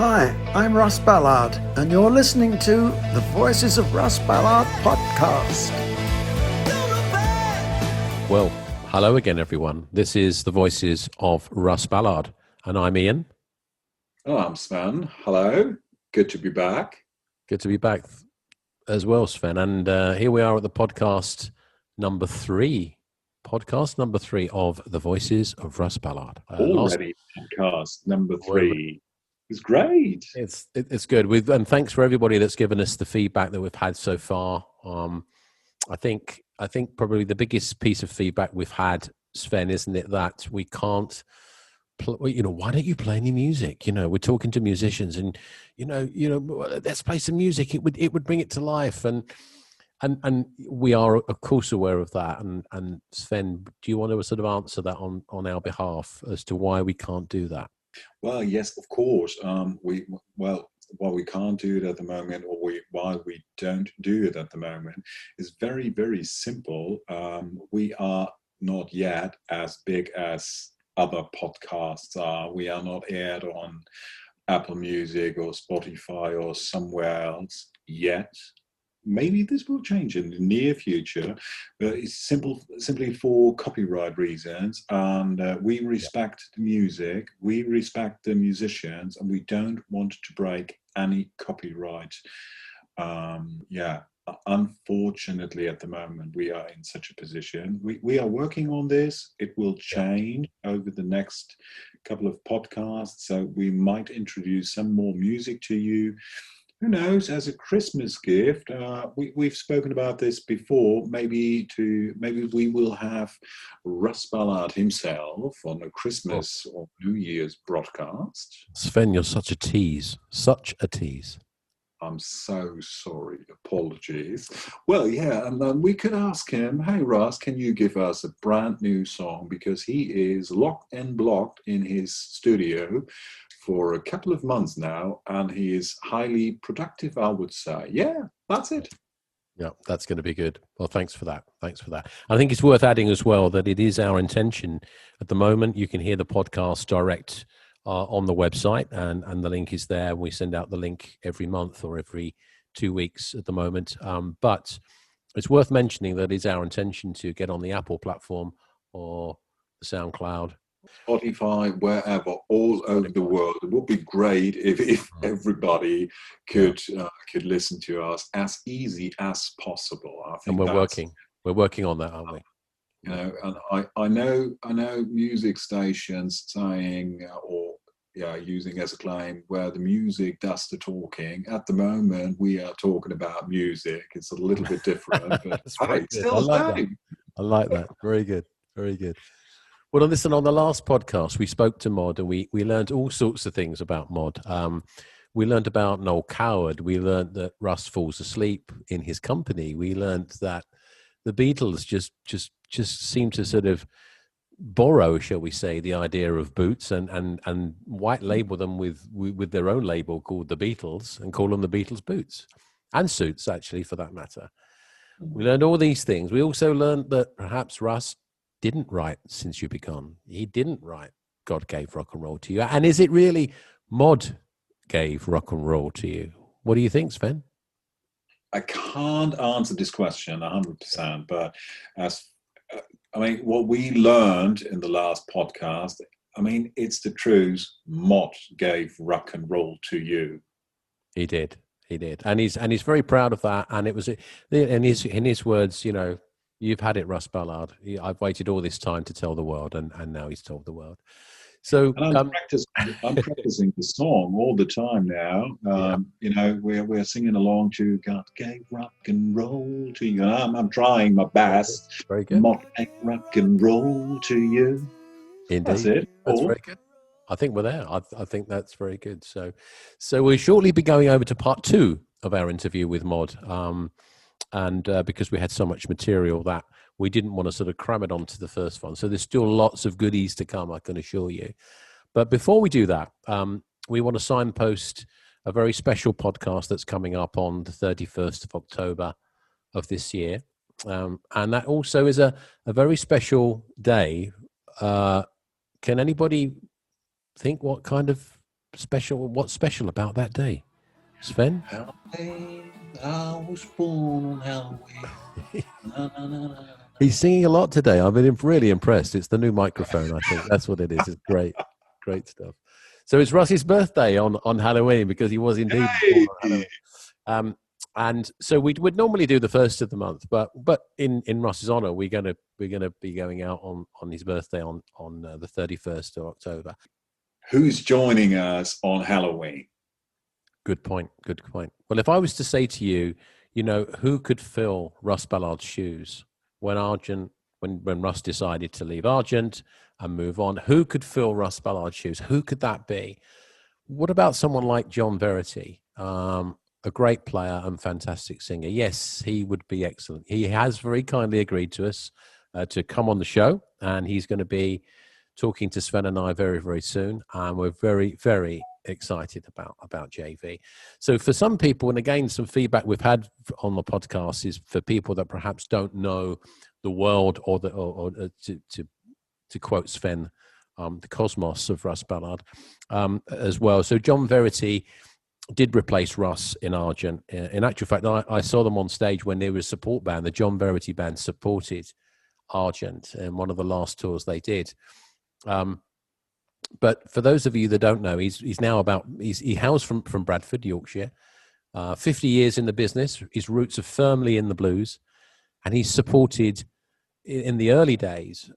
Hi, I'm Russ Ballard, and you're listening to the Voices of Russ Ballard podcast. Well, hello again, everyone. This is the Voices of Russ Ballard, and I'm Ian. Oh, I'm Sven. Hello. Good to be back. Good to be back as well, Sven. And here we are at the podcast number 3. Podcast number 3 of the Voices of Russ Ballard. Already podcast number 3. It's great. It's good. And thanks for everybody that's given us the feedback that we've had so far. I think probably the biggest piece of feedback we've had, Sven, isn't it, that we can't. Why don't you play any music? We're talking to musicians, and let's play some music. It would bring it to life, and we are of course aware of that. And Sven, do you want to sort of answer that on our behalf as to why we can't do that? Well, yes, of course. Why we can't do it at the moment, or why we don't do it at the moment, is very, very simple. We are not yet as big as other podcasts are. We are not aired on Apple Music or Spotify or somewhere else yet. Maybe this will change in the near future, but it's simply for copyright reasons. And we respect the music, we respect the musicians, and we don't want to break any copyright. Unfortunately, at the moment, we are in such a position. We are working on this. It will change over the next couple of podcasts. So we might introduce some more music to you. Who knows, as a Christmas gift, we've spoken about this before, maybe we will have Russ Ballard himself on a Christmas or New Year's broadcast. Sven, you're such a tease. Such a tease. I'm so sorry. Apologies. Well, yeah, and then we could ask him, hey, Russ, can you give us a brand new song? Because he is locked and blocked in his studio for a couple of months now, and he is highly productive, I would say. Yeah, that's it. Yeah, that's going to be good. Well, thanks for that. I think it's worth adding as well that it is our intention at the moment. You can hear the podcast direct on the website, and the link is there. We send out the link every month or every 2 weeks at the moment. But it's worth mentioning that it's our intention to get on the Apple platform or the SoundCloud, Spotify, wherever, all over the world. It would be great if everybody could listen to us as easy as possible. I think, and we're working on that, aren't we? And I know music stations saying using as a claim where the music does the talking. At the moment, we are talking about music. It's a little bit different, but I like that. Very good. Very good. Well, listen, on the last podcast, we spoke to Mod, and we learned all sorts of things about Mod. We learned about Noel Coward. We learned that Russ falls asleep in his company. We learned that the Beatles just seem to sort of borrow, shall we say, the idea of boots and white label them with their own label called the Beatles, and call them the Beatles boots and suits, actually, for that matter. We learned all these things. We also learned that perhaps Russ didn't write Since You Begun. He didn't write God Gave Rock and Roll to You. And is it really Mod gave rock and roll to you? What do you think, Sven? I can't answer this question 100%, but what we learned in the last podcast, it's the truth. Mod gave rock and roll to you. He did, and he's very proud of that. And it was in his words, you've had it, Russ Ballard. I've waited all this time to tell the world, and now he's told the world. So I'm practicing the song all the time now. We're singing along to God Gave Rock and Roll to You. I'm trying my best. Very good. God gave rock and roll to you. Indeed. That's it. That's very good. I think we're there. I think that's very good. So we'll shortly be going over to part 2 of our interview with Mod. And because we had so much material that we didn't want to sort of cram it onto the first one. So there's still lots of goodies to come, I can assure you. But before we do that, we want to signpost a very special podcast that's coming up on the 31st of October of this year. And that also is a very special day. Can anybody think what kind of special? What's special about that day, Sven? Halloween, I was born on Halloween. Na, na, na, na. He's singing a lot today. I've been really impressed. It's the new microphone, I think. That's what it is. It's great, great stuff. So it's Russ's birthday on Halloween, because he was indeed born on Halloween. And so we would normally do the first of the month, but in Russ's honor, we're gonna be going out on his birthday on the 31st of October. Who's joining us on Halloween? Good point. Good point. Well, if I was to say to you, who could fill Russ Ballard's shoes when Russ decided to leave Argent and move on, who could fill Russ Ballard's shoes? Who could that be? What about someone like John Verity, a great player and fantastic singer? Yes, he would be excellent. He has very kindly agreed to us to come on the show, and he's going to be talking to Sven and I very, very soon. And we're very, very excited about JV. So for some people, and again, some feedback we've had on the podcast is for people that perhaps don't know the world, or to quote Sven, the cosmos of Russ Ballard as well. So John Verity did replace Russ in Argent. In actual fact, I saw them on stage when they were a support band. The John Verity band supported Argent in one of the last tours they did. But for those of you that don't know, he hails from Bradford, Yorkshire. 50 years in the business. His roots are firmly in the blues, and he's supported in the early days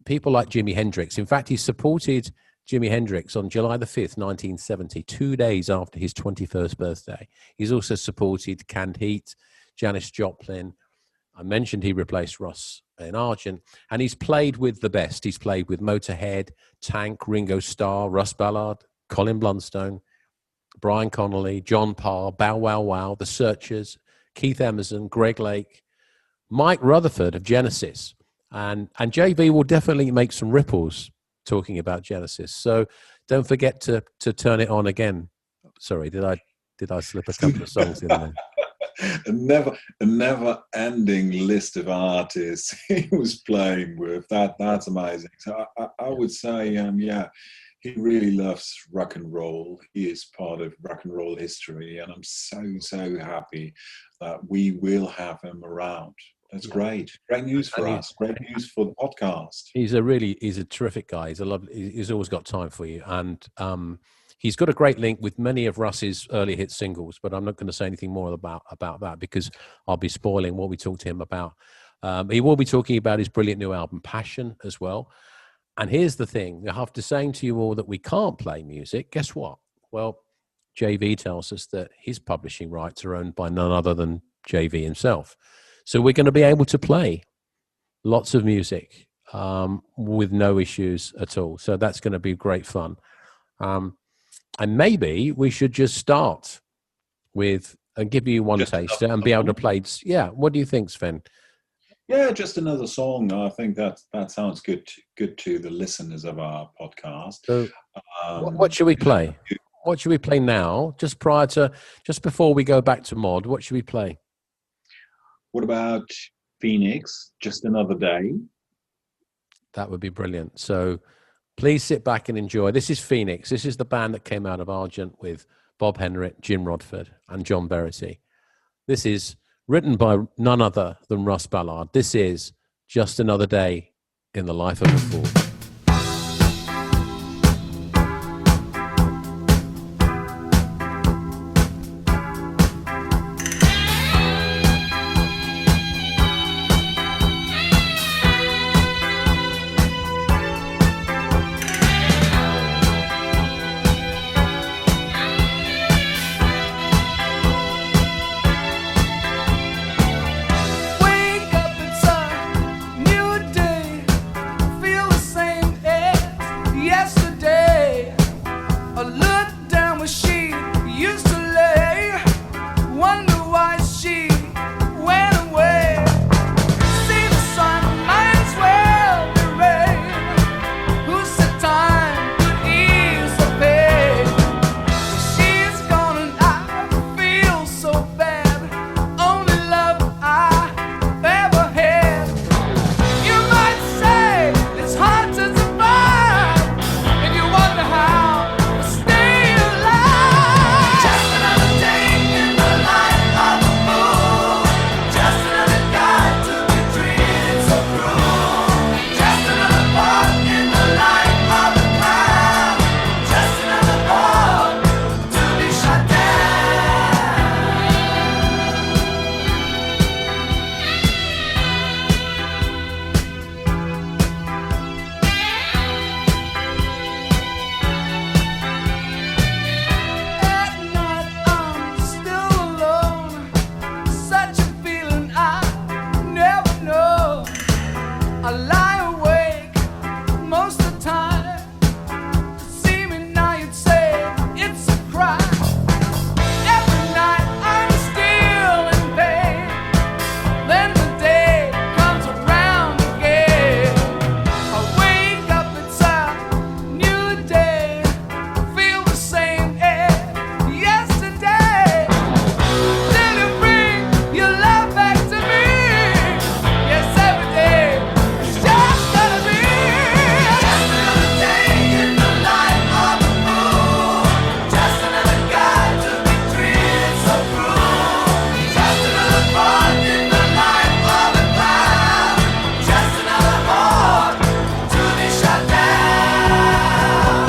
people like Jimi Hendrix. In fact, he supported Jimi Hendrix on July the 5th, 1970, 2 days after his 21st birthday. He's also supported Canned Heat, Janis Joplin. I mentioned he replaced Russ in Argent, and he's played with the best. He's played with Motorhead, Tank, Ringo Starr, Russ Ballard, Colin Blunstone, Brian Connolly, John Parr, Bow Wow Wow, The Searchers, Keith Emerson, Greg Lake, Mike Rutherford of Genesis, and JV will definitely make some ripples talking about Genesis. So don't forget to turn it on again. Sorry, did I slip a couple of songs in there? A never-ending list of artists he was playing with. That's amazing. So I would say, he really loves rock and roll. He is part of rock and roll history, and I'm so happy that we will have him around. That's great. Great news for us. Great news for the podcast. He's a terrific guy. He's always got time for you, and he's got a great link with many of Russ's early hit singles, but I'm not going to say anything more about that because I'll be spoiling what we talked to him about. He will be talking about his brilliant new album, Passion, as well. And here's the thing. After saying to you all that we can't play music, guess what? Well, JV tells us that his publishing rights are owned by none other than JV himself. So we're going to be able to play lots of music with no issues at all. So that's going to be great fun. And maybe we should just start with and give you one taster and be able to play. Yeah. What do you think, Sven? Yeah, just another song. I think that sounds good to the listeners of our podcast. So what should we play? What should we play now? Just before we go back to Mod, what should we play? What about Phoenix, Just Another Day? That would be brilliant. So please sit back and enjoy. This is Phoenix. This is the band that came out of Argent with Bob Henrit, Jim Rodford, and John Verity. This is written by none other than Russ Ballard. This is Just Another Day in the Life of a Fool. Wake up, it's a new day. Feel the most of the time. To see me now, you'd say it's a crime. Every night I'm still in pain. Then the day comes around again. I wake up, it's a new day. Feel the same air yesterday. Did you bring your love back to me? Yes, every day. It's just gonna be just another day in the life of a fool. Just another guy to be treated so cruel. Just another part in the life of a clown. Just another heart to be shut down.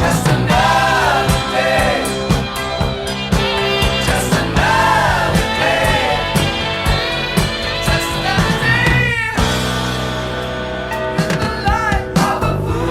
Just another day. Just another day. Just another day in the life of a fool.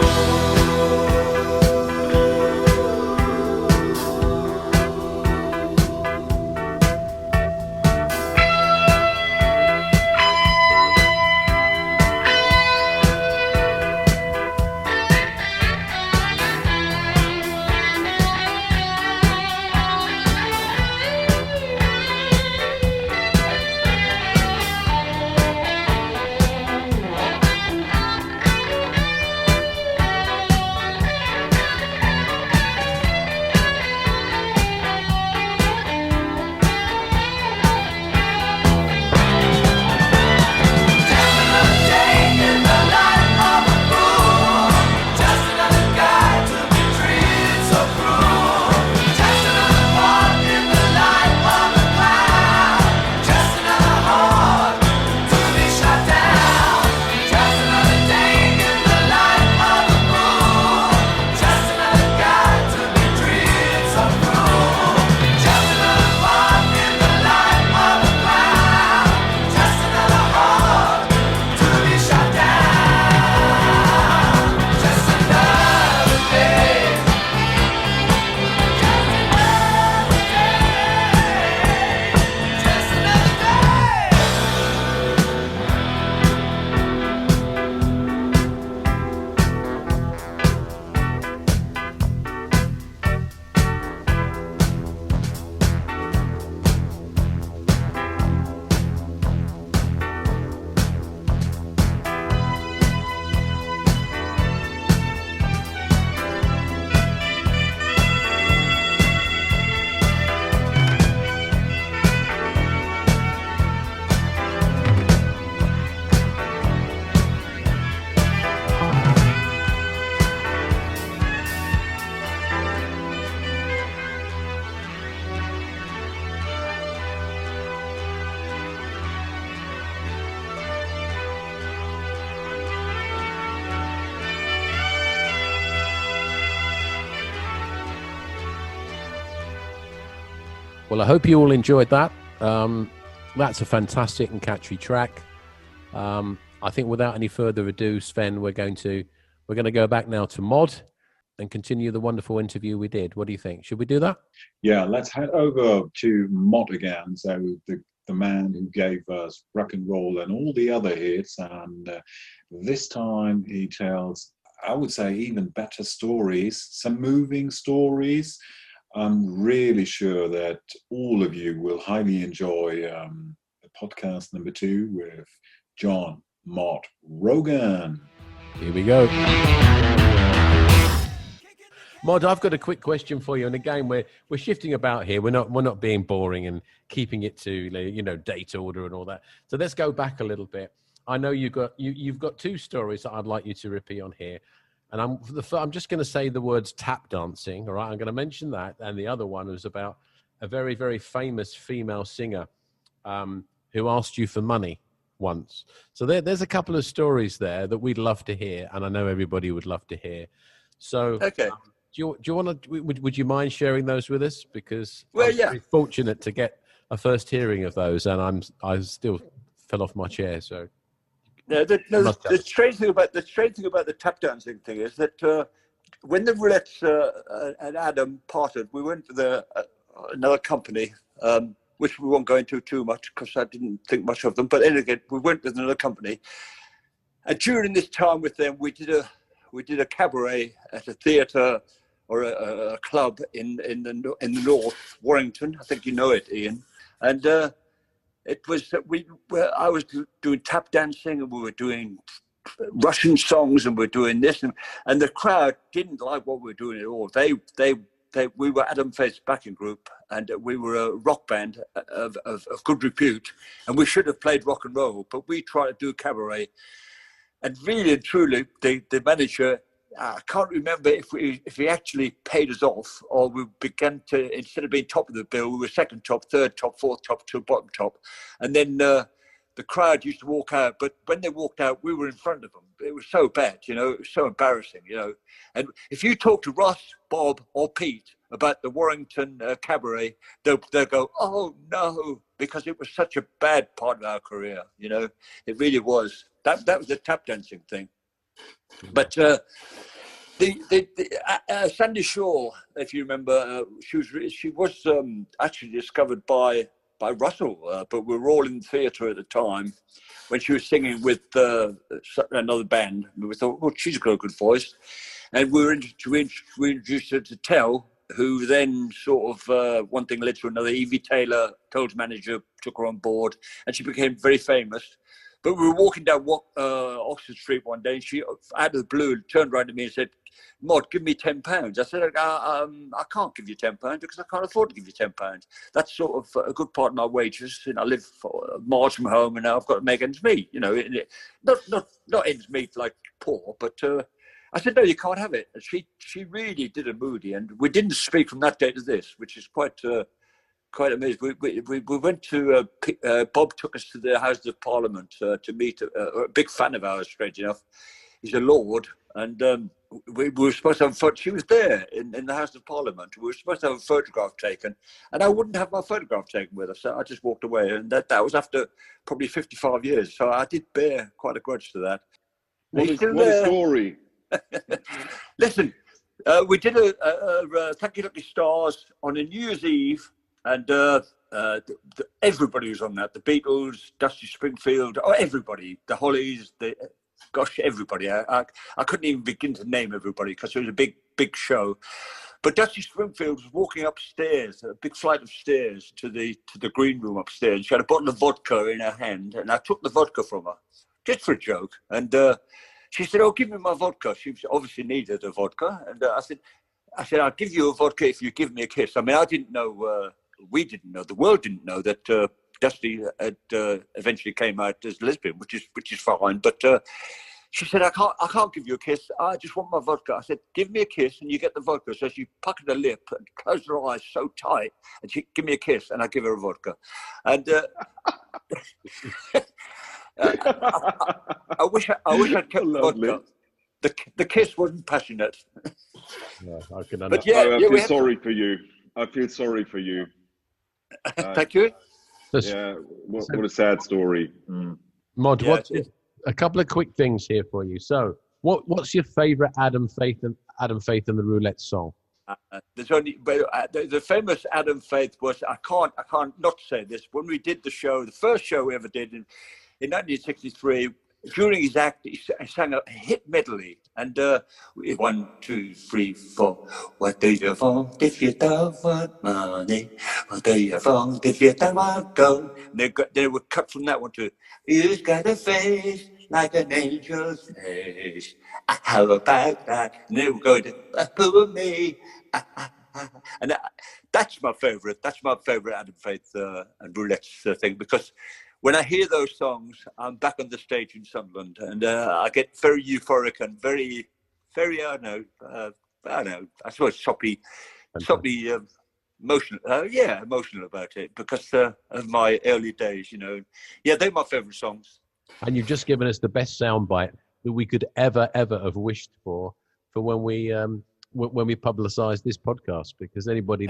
Well, I hope you all enjoyed that. That's a fantastic and catchy track. I think without any further ado, Sven, we're going to go back now to Mod and continue the wonderful interview we did. What do you think? Should we do that? Yeah, let's head over to Mod again. So the man who gave us rock and roll and all the other hits, and this time he tells, I would say, even better stories, some moving stories. I'm really sure that all of you will highly enjoy the podcast number 2 with John Mott Rogan. Here we go. Mod, I've got a quick question for you, and again, we're shifting about here. We're not being boring and keeping it to date order and all that. So let's go back a little bit. I know you've got 2 stories that I'd like you to repeat on here. And I'm just going to say the words tap dancing, all right? I'm going to mention that. And the other one was about a very, very famous female singer who asked you for money once. So there's a couple of stories there that we'd love to hear, and I know everybody would love to hear. So okay. Do you want to? Would you mind sharing those with us? Because I'm very fortunate to get a first hearing of those, and I still fell off my chair. So. No, the strange thing about the tap dancing thing is that when the Roulettes and Adam parted, we went with another company, which we won't go into too much because I didn't think much of them. But anyway, we went with another company, and during this time with them, we did we did a cabaret at a theatre or a club in the north, Warrington. I think you know it, Ian. And it was I was doing tap dancing, and we were doing Russian songs, and we're doing this, and the crowd didn't like what we were doing at all. We were Adam Faith's backing group, and we were a rock band of good repute, and we should have played rock and roll, but we tried to do cabaret. And really and truly, the manager, I can't remember if he actually paid us off, or we began to, instead of being top of the bill, we were second top, third top, fourth top, to bottom top. And then the crowd used to walk out, but when they walked out, we were in front of them. It was so bad, you know, it was so embarrassing, you know. And if you talk to Ross, Bob, or Pete about the Warrington Cabaret, they'll go, oh no, because it was such a bad part of our career, you know. It really was. That was the tap dancing thing. But Sandie Shaw, if you remember, she was actually discovered by Russell, but we were all in the theatre at the time when she was singing with another band. We thought, well, she's got a good voice, and we introduced her to Tell, who then sort of one thing led to another. Evie Taylor, Toll's manager, took her on board, and she became very famous. But we were walking down Oxford Street one day, and she, out of the blue, turned around to me and said, Mod, give me £10. I said, I can't give you £10 because I can't afford to give you £10. That's sort of a good part of my wages. You know, I live miles from home, and now I've got to make ends meet. You know, not ends meet like poor, but I said, no, you can't have it. And she really did a moody, and we didn't speak from that day to this, which is quite amazing. We went to Bob took us to the Houses of Parliament to meet a big fan of ours, strange enough. He's a lord, and we were supposed to have a photo. She was there in the House of Parliament. We were supposed to have a photograph taken, and I wouldn't have my photograph taken with us. So I just walked away, and that was after probably 55 years. So I did bear quite a grudge to that. What a story! Listen, we did a Thank You Lucky Stars on a New Year's Eve, and everybody was on that. The Beatles, Dusty Springfield, everybody, the Hollies, everybody. I couldn't even begin to name everybody because it was a big show. But Dusty Springfield was walking upstairs, a big flight of stairs to the green room upstairs. She had a bottle of vodka in her hand, and I took the vodka from her just for a joke. And she said, "Oh, give me my vodka." She obviously needed a vodka, and I said, "I'll give you a vodka if you give me a kiss." I mean, I didn't know. We didn't know. The world didn't know that Dusty had eventually came out as lesbian, which is fine. But she said, I can't give you a kiss. I just want my vodka. I said, give me a kiss and you get the vodka. So she puckered her lip and closed her eyes so tight, and she give me a kiss, and I give her a vodka. And I wish I'd kept the vodka. The kiss wasn't passionate. Yeah, I can understand. But yeah, I feel sorry for you. I feel sorry for you. Thank you. Yeah, what a sad story. Mod, Yeah, a couple of quick things here for you. So, what's your favourite Adam Faith and the Roulette song? There's only the famous Adam Faith was I can't not say this. When we did the show, the first show we ever did in 1963. During his act, he sang a hit medley, and 1, 2, 3, 4. What do you want if you don't want money? What do you want if you don't want gold? And they would cut from that one to, you've got a face like an angel's face. How about that? And they would go to, poor me. And that's my favourite. That's my favourite Adam Faith and Roulette thing, because when I hear those songs, I'm back on the stage in Sunderland, and I get very euphoric and very, very, I don't know, I suppose soppy emotional. Emotional about it because of my early days, you know. Yeah, they're my favourite songs. And you've just given us the best soundbite that we could ever have wished for when we publicise this podcast, because anybody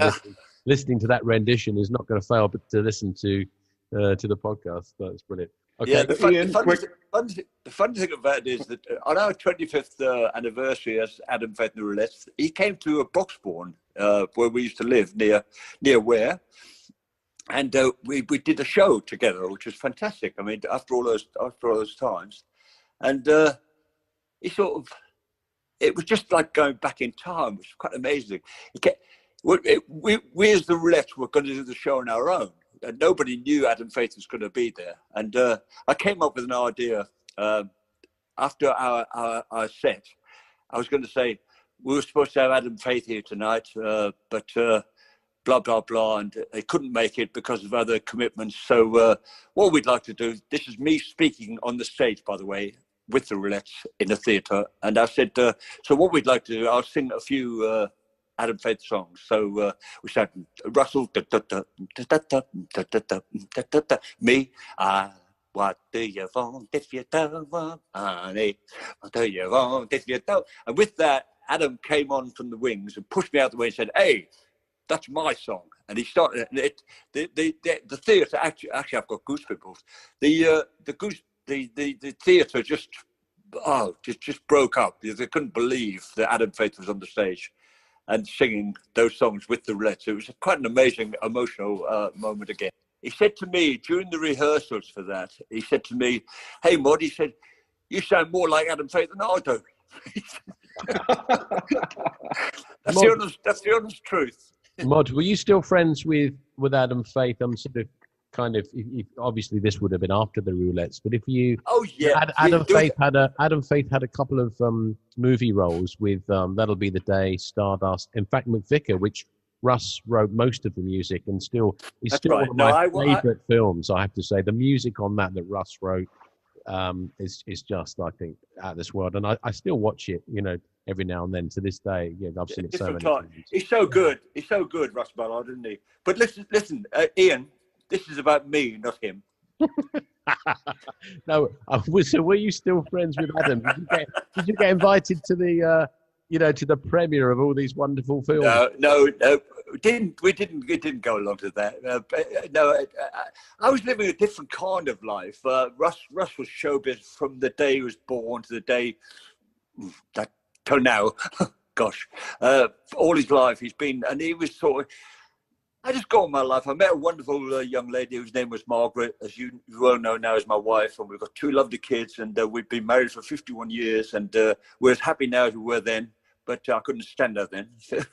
listening to that rendition is not going to fail but to listen to the podcast. That's brilliant. Okay. Yeah, the fun thing about it is that on our 25th anniversary as Adam Faith and the Roulette, he came to a Broxbourne where we used to live near Ware, and we did a show together, which was fantastic. I mean, after all those times, and he sort of it was just like going back in time. It was quite amazing. We as the Roulette were going to do the show on our own, and nobody knew Adam Faith was going to be there. And I came up with an idea after our set. I was going to say, we were supposed to have Adam Faith here tonight, but blah, blah, blah, and they couldn't make it because of other commitments. So what we'd like to do, this is me speaking on the stage, by the way, with the Roulettes in the theatre. And I said, so what we'd like to do, I'll sing a few Adam Faith songs. So we sang Russell, me, what do you want if you don't want honey? What do you want if you don't? And with that, Adam came on from the wings and pushed me out the way and said, hey, that's my song. And he started it. The theatre, actually I've got goosebumps. The theatre just broke up. They couldn't believe that Adam Faith was on the stage and singing those songs with the Roulettes. It was quite an amazing, emotional moment again. He said to me during the rehearsals for that, he said to me, hey, Mod, he said, you sound more like Adam Faith than I do. That's the honest truth. Mod, were you still friends with Adam Faith? I'm sort of obviously this would have been after the Roulettes, but if you, Adam Faith had a couple of movie roles with That'll Be the Day, Stardust, in fact McVicar, which Russ wrote most of the music, and it's still right. One of my favourite films. I have to say the music on that Russ wrote is just, I think, out of this world, and I still watch it, every now and then to this day. Yeah, I've seen it so many times. He's so good. He's so good, Russ Ballard, isn't he? But listen, Ian, this is about me, not him. No, so were you still friends with Adam? Did you get invited to the to the premiere of all these wonderful films? No, we didn't go along to that. I was living a different kind of life. Russ was showbiz from the day he was born to the day till now. Gosh, all his life he's been, and he was sort of. I just got on my life. I met a wonderful young lady whose name was Margaret, as you well know now as my wife, and we've got 2 lovely kids, and we've been married for 51 years, and we're as happy now as we were then, but I couldn't stand her then. So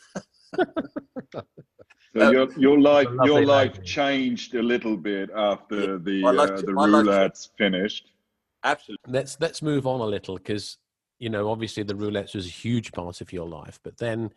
your life changed a little bit after the Roulettes finished. Absolutely. Let's move on a little, because obviously the Roulettes was a huge part of your life, but then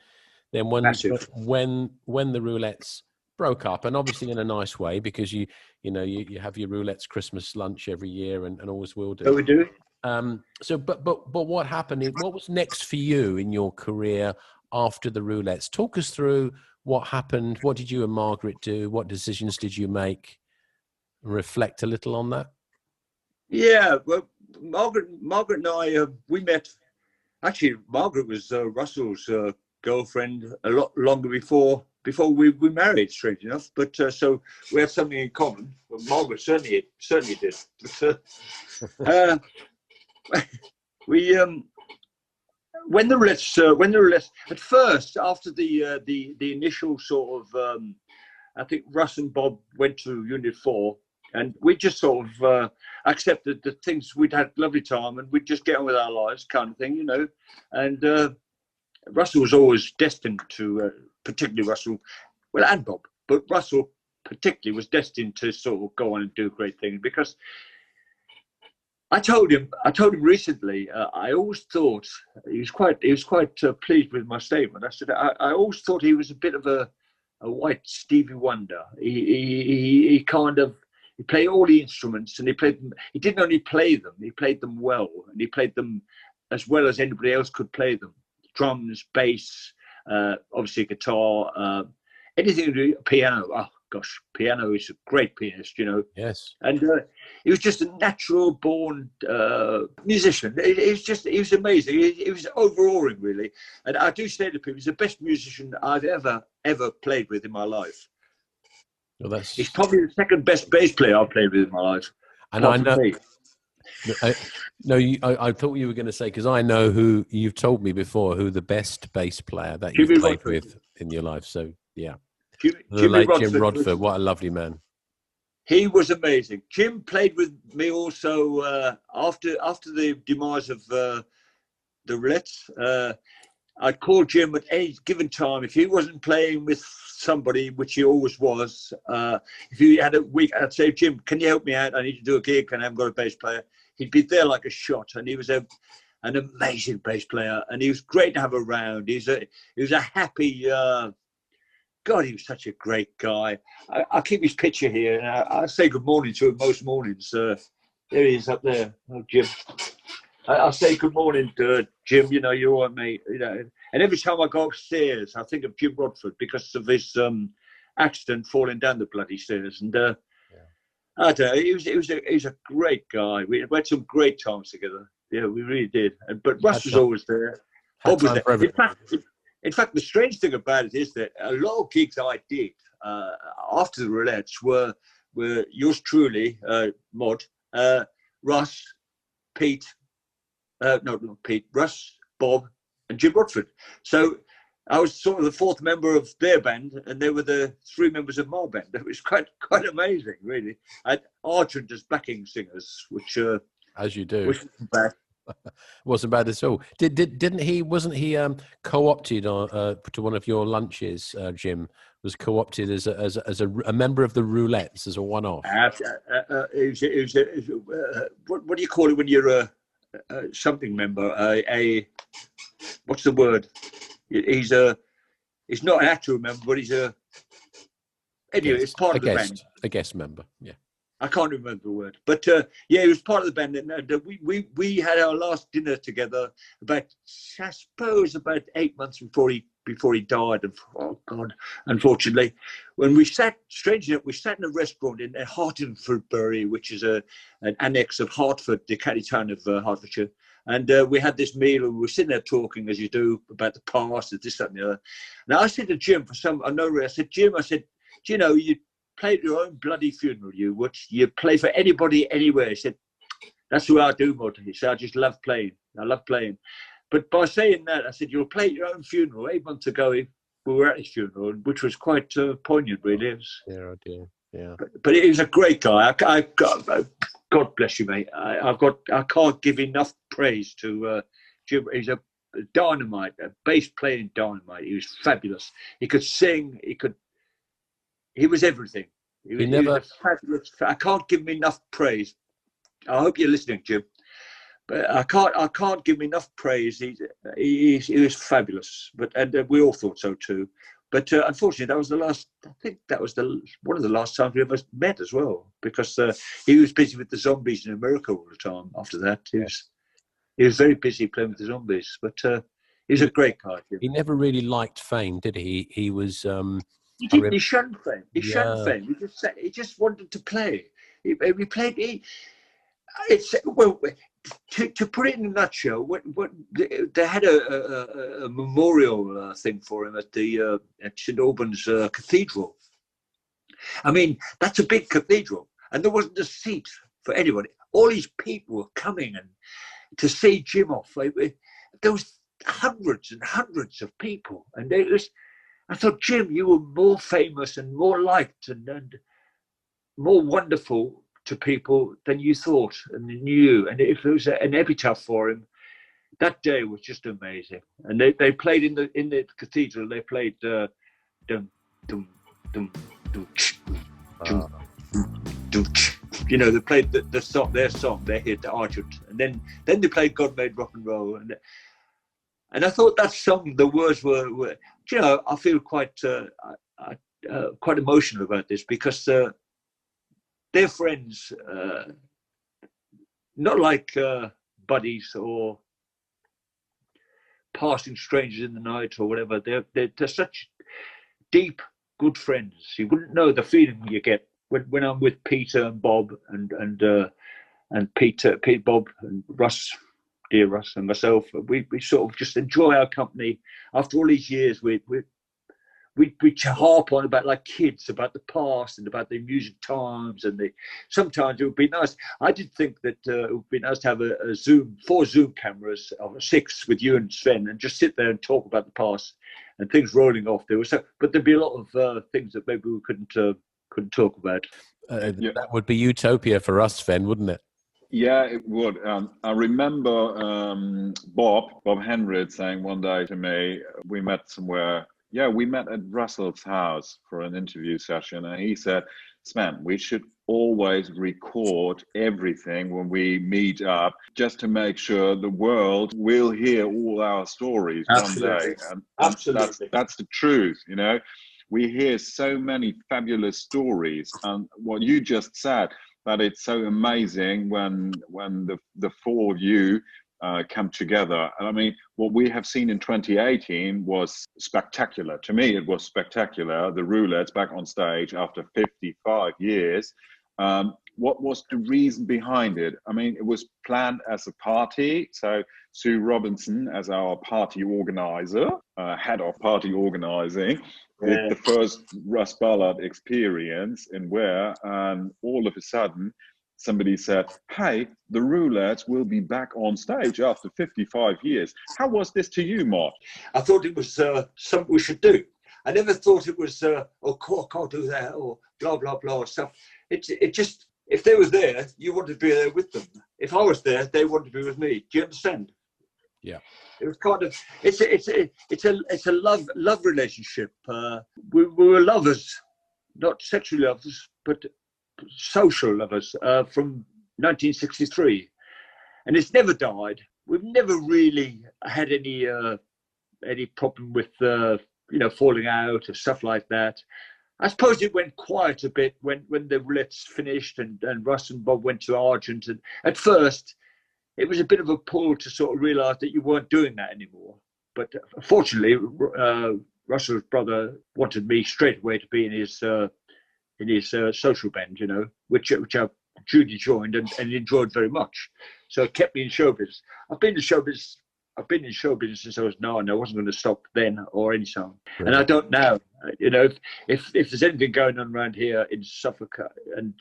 when the Roulettes broke up, and obviously in a nice way, because you have your Roulettes Christmas lunch every year and always will do. So we do. But what happened? What was next for you in your career after the Roulettes? Talk us through what happened. What did you and Margaret do? What decisions did you make? Reflect a little on that. Yeah, well, Margaret and I we met. Actually, Margaret was Russell's girlfriend a lot longer before we married, strange enough. But so we have something in common. Well, Margaret certainly did. But, we when the Roulettes at first, after the initial sort of I think Russ and Bob went to Unit 4, and we just sort of accepted that things, we'd had a lovely time and we'd just get on with our lives, kind of thing, and Russell was always destined to, particularly Russell, well, and Bob, but Russell particularly was destined to sort of go on and do great things, because I told him recently, I always thought he was quite pleased with my statement. I said, I always thought he was a bit of a white Stevie Wonder. He played all the instruments, and he played them. He didn't only play them; he played them well, and he played them as well as anybody else could play them. Drums, bass, obviously guitar, anything to do, piano. Oh gosh, piano is a great pianist, Yes. And he was just a natural born musician. He was amazing. He was overawing, really. And I do say to people, he's the best musician I've ever played with in my life. Well, he's probably the second best bass player I've played with in my life. And I know. I thought you were going to say, because I know who you've told me before, who the best bass player that you've played with in your life. So yeah, the late Jim Rodford. What a lovely man. He was amazing. Jim played with me also after the demise of the roulettes. I'd call Jim at any given time. If he wasn't playing with somebody, which he always was, if he had a week, I'd say, Jim, can you help me out? I need to do a gig and I haven't got a bass player. He'd be there like a shot, and he was an amazing bass player, and he was great to have around. He was a happy, God, he was such a great guy. I'll keep his picture here, and I say good morning to him most mornings. There he is up there, Jim. I'll say good morning to Jim. You know, you're all right, mate. You know, and every time I go upstairs, I think of Jim Rodford because of his accident falling down the bloody stairs. And I don't know, he was a great guy. We had some great times together. Yeah, we really did. But Russ was always there. Bob was there. In fact, the strange thing about it is that a lot of gigs I did after the roulettes were yours truly, Mod, Russ, Pete. Not Pete, Russ, Bob, and Jim Rodford. So I was sort of the fourth member of their band, and they were the three members of my band. It was quite amazing, really. I had Argent as backing singers, which as you do, wasn't bad. Wasn't bad at all. Wasn't he co-opted to one of your lunches? Jim was co-opted as a member of the Roulettes as a one-off. What do you call it when you're a something member? What's the word? He's not an actual member, but he's anyway. It's part of the band. A guest member. Yeah. I can't remember the word, but yeah, he was part of the band. And we had our last dinner together about 8 months before he died. And oh God, unfortunately, when we sat, strangely enough, we sat in a restaurant in Hartfordbury, which is an annex of Hartford, the county town of Hertfordshire. And we had this meal, and we were sitting there talking, as you do, about the past, and this, that, and the other. Now I said to Jim, I said, Jim, do you know, you play at your own bloody funeral, you play for anybody, anywhere. He said, that's what I do, Mod. He said, I just love playing. I love playing. But by saying that, I said, you'll play at your own funeral. 8 months ago, we were at his funeral, which was quite poignant, really. Yeah, I do. Yeah. But he was a great guy. God bless you, mate. I can't give enough praise to Jim. He's a dynamite, a bass playing dynamite. He was fabulous. He could sing. He was everything. He was fabulous. I can't give him enough praise. I hope you're listening, Jim. But I can't give him enough praise. He was fabulous. And we all thought so too. But unfortunately, that was the last. I think that was one of the last times we ever met as well, because he was busy with the Zombies in America all the time. After that, he was very busy playing with the Zombies. But he's a great guy. Jim. He never really liked fame, did he? He was. He didn't. He shunned fame. Shunned fame. He just wanted to play. He played. To put it in a nutshell, they had a memorial thing for him at St Albans Cathedral. I mean, that's a big cathedral, and there wasn't a seat for anybody. All these people were coming and to see Jim off. There was hundreds and hundreds of people, and I thought, Jim, you were more famous and more liked and more wonderful to people than you thought and knew. And if there was an epitaph for him, that day was just amazing. And they played in the cathedral. They played dum dum dum dum dum dum. You know, they played their song, their hit, Argent, and then they played God Made Rock and Roll. And I thought that song, the words were you know, I feel quite emotional about this, because they're friends, not like buddies or passing strangers in the night or whatever. They're such deep, good friends. You wouldn't know the feeling you get when I'm with Peter and Bob and Pete, Bob and Russ. Dear Russ and myself, we sort of just enjoy our company. After all these years, we harp on about, like kids, about the past and about the music times, and sometimes it would be nice. I did think that it would be nice to have a four Zoom cameras of 6 with you and Sven, and just sit there and talk about the past and things rolling off. But there'd be a lot of things that maybe we couldn't talk about. That would be utopia for us, Sven, wouldn't it? Yeah, it would. I remember Bob Henry saying one day to me, we met somewhere. Yeah, we met at Russell's house for an interview session, and he said, Sven, we should always record everything when we meet up, just to make sure the world will hear all our stories one day. And that's the truth, you know. We hear so many fabulous stories, and what you just said, that it's so amazing when the four of you come together. And I mean, what we have seen in 2018 was spectacular. To me, it was spectacular. The Roulettes back on stage after 55 years. What was the reason behind it? I mean, it was planned as a party. So Sue Robinson, as our party organizer, head of party organizing, did the first Russ Ballard experience in Ware, and all of a sudden somebody said, hey, the Roulettes will be back on stage after 55 years. How was this to you, Mark? I thought it was something we should do. I never thought it was, oh, can't do that, or blah, blah, blah, stuff. It just, if they were there, you wanted to be there with them. If I was there, they wanted to be with me. Do you understand? Yeah. It was kind of, it's a love relationship. We were lovers, not sexual lovers, but social lovers from 1963, and it's never died. We've never really had any problem with falling out or stuff like that. I suppose it went quiet a bit when the Roulettes finished and Russ and Bob went to Argent, and at first it was a bit of a pull to sort of realise that you weren't doing that anymore. But fortunately, Russell's brother wanted me straight away to be in his social band, you know, which I duly joined and enjoyed very much. So it kept me in showbiz. I've been in showbiz since I was 9. I wasn't going to stop then or any time. Right. And I don't now. You know, if there's anything going on around here in Suffolk, and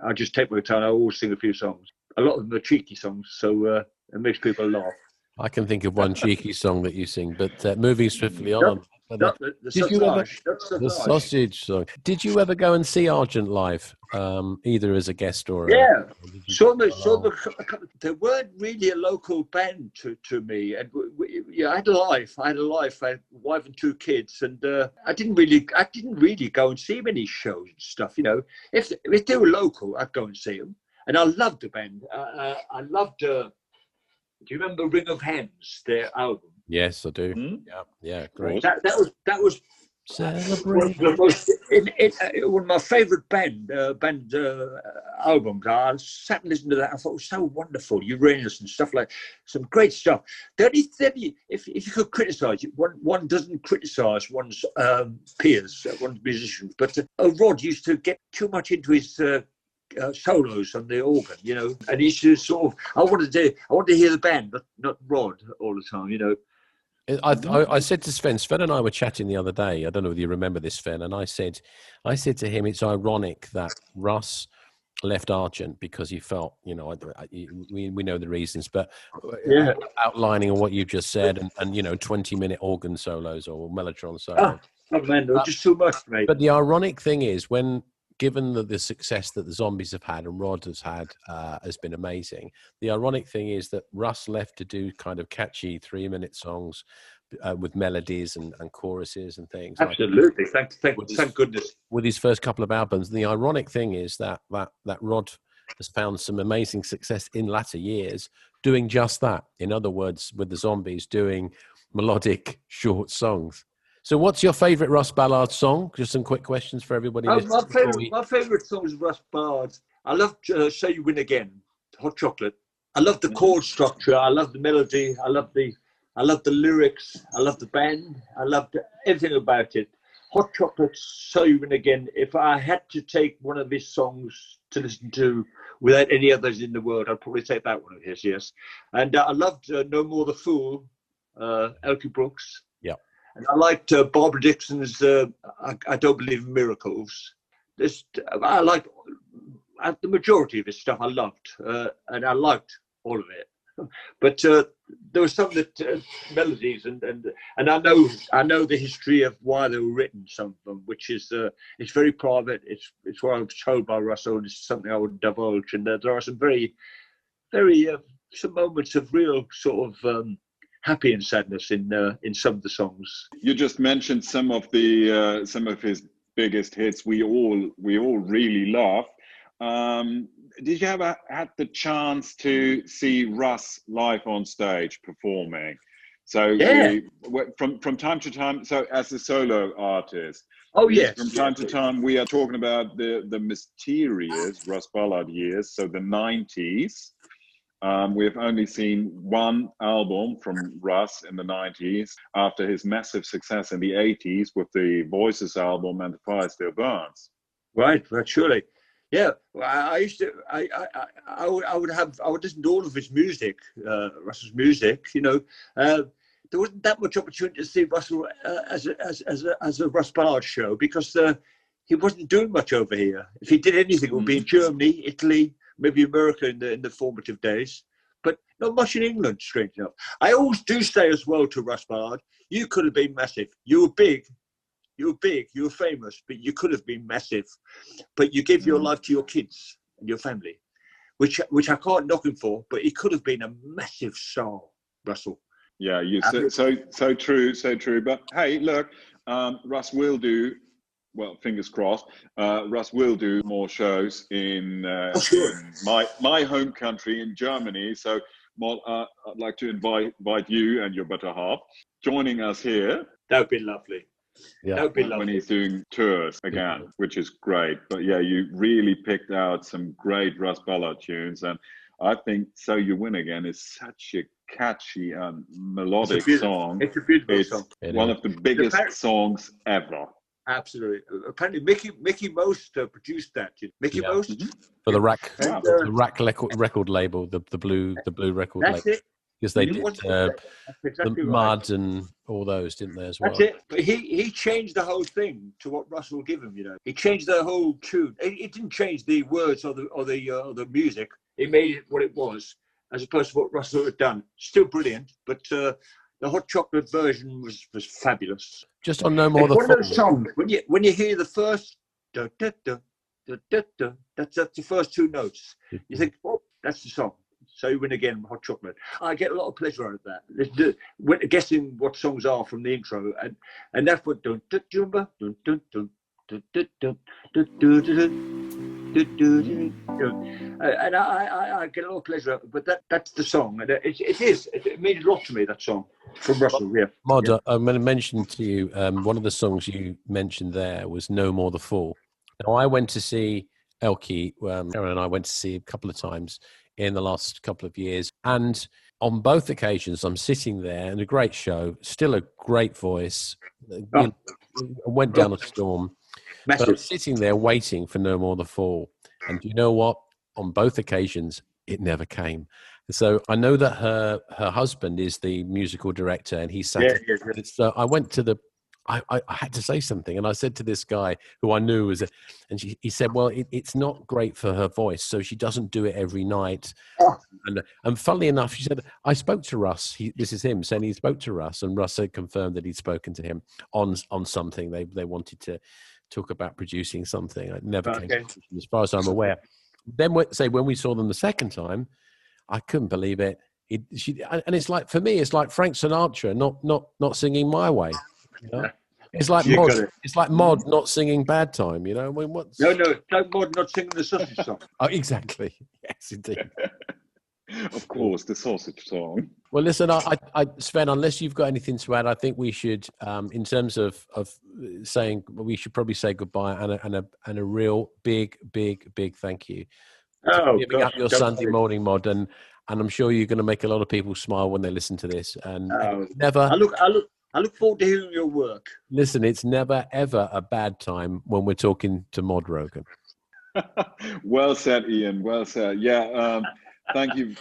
I just take my guitar and I always sing a few songs. A lot of them are cheeky songs, so it makes people laugh. I can think of one cheeky song that you sing, but moving swiftly on. The sausage song. Did you ever go and see Argent live, either as a guest or? Yeah, they weren't really a local band to me, and I had a life. I had a wife and 2 kids, and I didn't really go and see many shows and stuff. You know, if they were local, I'd go and see them, and I loved the band. I loved. Do you remember Ring of Hands, their album? Yes, I do. Yeah, great. That was Celebrate. One of my favourite band albums. I sat and listened to that. I thought it was so wonderful. Uranus and stuff like some great stuff. If you could criticise it, one doesn't criticise one's peers, one's musicians. But Rod used to get too much into his solos on the organ, you know, and he used to sort of. I wanted to hear the band, but not Rod all the time, you know. I said to Sven and I were chatting the other day. I don't know whether you remember this, Sven, and I said to him, it's ironic that Russ left Argent because he felt, you know, we know the reasons, but outlining on what you just said, and you know, 20-minute organ solos or mellotron solos. Oh man, just too much, mate. But the ironic thing is, given the success that the Zombies have had and Rod has been amazing. The ironic thing is that Russ left to do kind of catchy 3-minute songs with melodies and choruses and things. Absolutely, thank goodness. With his first couple of albums, and the ironic thing is that Rod has found some amazing success in latter years doing just that. In other words, with the Zombies, doing melodic short songs. So what's your favourite Russ Ballard song? Just some quick questions for everybody. My favourite song is Russ Ballard. I love So You Win Again, Hot Chocolate. I love the chord structure. I love the melody. I love the lyrics. I love the band. I loved everything about it. Hot Chocolate, So You Win Again. If I had to take one of his songs to listen to without any others in the world, I'd probably take that one of his, yes. And I loved No More the Fool, Elkie Brooks. Yeah. And I liked Barbara Dixon's I Don't Believe in Miracles. I liked the majority of his stuff I loved, and I liked all of it. But there were some that melodies, and I know the history of why they were written, some of them, which is it's very private. It's what I was told by Russell, and it's something I would divulge. And there are some very very some moments of real sort of happy and sadness in some of the songs. You just mentioned some of his biggest hits. We all really love. Did you ever had the chance to see Russ live on stage performing? So yeah. From time to time, so as a solo artist. Oh yes. From time to time, we are talking about the mysterious Russ Ballard years, so the 90s. We've only seen one album from Russ in the 90s after his massive success in the 80s with the Voices album and The Fire Still Burns. Right, surely. Yeah, I used to. I would listen to all of his music, Russell's music. You know, there wasn't that much opportunity to see Russell as a Russ Ballard show because he wasn't doing much over here. If he did anything, it would be in Germany, Italy, maybe America in the formative days, but not much in England. Strange enough, I always do say as well to Russ Ballard, you could have been massive. You were big. You were famous, but you could have been massive. But you gave your life to your kids and your family, which I can't knock him for. But he could have been a massive star, Russell. Yeah, so true. But hey, look, Russ will do. Well, fingers crossed. Russ will do more shows in my home country in Germany. So, I'd like to invite you and your better half joining us here. That would be lovely. Yeah, that would be lovely. When he's doing tours again, which is great. But yeah, you really picked out some great Russ Ballard tunes, and I think "So You Win Again" is such a catchy and melodic song. It's a beautiful song. It's one of the biggest songs ever. Absolutely. Apparently, Mickey Most produced that. Mickey Most for the Rack record label, the blue record label. That's it. Because they did the Mud and all those, didn't they, as well? That's it. But he changed the whole thing to what Russell would give him. You know, he changed the whole tune. It didn't change the words or the music. It made it what it was, as opposed to what Russell had done. Still brilliant, but the hot chocolate version was fabulous. Just on No More the Fool. One of those Fool. songs when you hear the first da da da da da da, that's the first two notes. You think, oh, that's the song. So You Win Again, Hot Chocolate. I get a lot of pleasure out of that. Guessing what songs are from the intro, and that's what dun dun dun dun dun dun dun dun dun. And I get a lot of pleasure out of it, but that's the song, and it means a lot to me, that song from Russell. Yeah. Mod, I'm going to mention to you one of the songs you mentioned there was No More the Fool. Now I went to see Elkie, Aaron and I went to see a couple of times in the last couple of years, and on both occasions I'm sitting there, and a great show, still a great voice, went down a storm, but I'm sitting there waiting for No More the Fall, and you know what, on both occasions it never came. So I know that her husband is the musical director, and he sat so I went to I had to say something, and I said to this guy who I knew was, he said, "Well, it's not great for her voice, so she doesn't do it every night." And funnily enough, she said, "I spoke to Russ." This is him saying he spoke to Russ, and Russ had confirmed that he'd spoken to him on something. They wanted to talk about producing something. It never came to fruition, as far as I'm aware. Then when we saw them the second time, I couldn't believe it. And it's like, for me, it's like Frank Sinatra not singing My Way. You know? It's like Mod not singing Bad Time, you know. I mean, what's... No, it's like Mod not singing the sausage song. Oh, exactly. Yes, indeed. Of course, the sausage song. Well, listen, I Sven, unless you've got anything to add, I think we should, in terms of saying, we should probably say goodbye and a real big thank you for giving up your Sunday morning, Mod, and I'm sure you're going to make a lot of people smile when they listen to this. And never. I look forward to hearing your work. Listen, it's never, ever a bad time when we're talking to Mod Rogan. Well said, Ian. Well said. Yeah. Thank you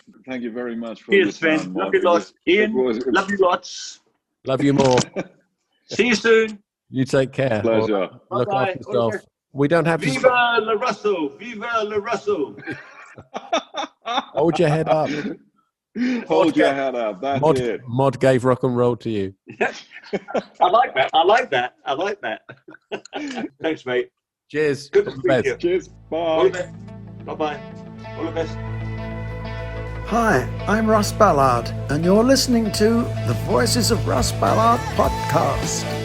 very much for Cheers, Sven. Love you lots. Ian, love you lots. Love you more. See you soon. You take care. Pleasure. Look after yourself. We don't have to... Viva le Russell! Viva le Russell! Hold your head up. Hold your head up. That's it. Mod gave rock and roll to you. I like that. Thanks, mate. Cheers. Good to speak to you. Cheers. Bye. All the best. Bye-bye. All the best. Hi, I'm Russ Ballard, and you're listening to the Voices of Russ Ballard podcast.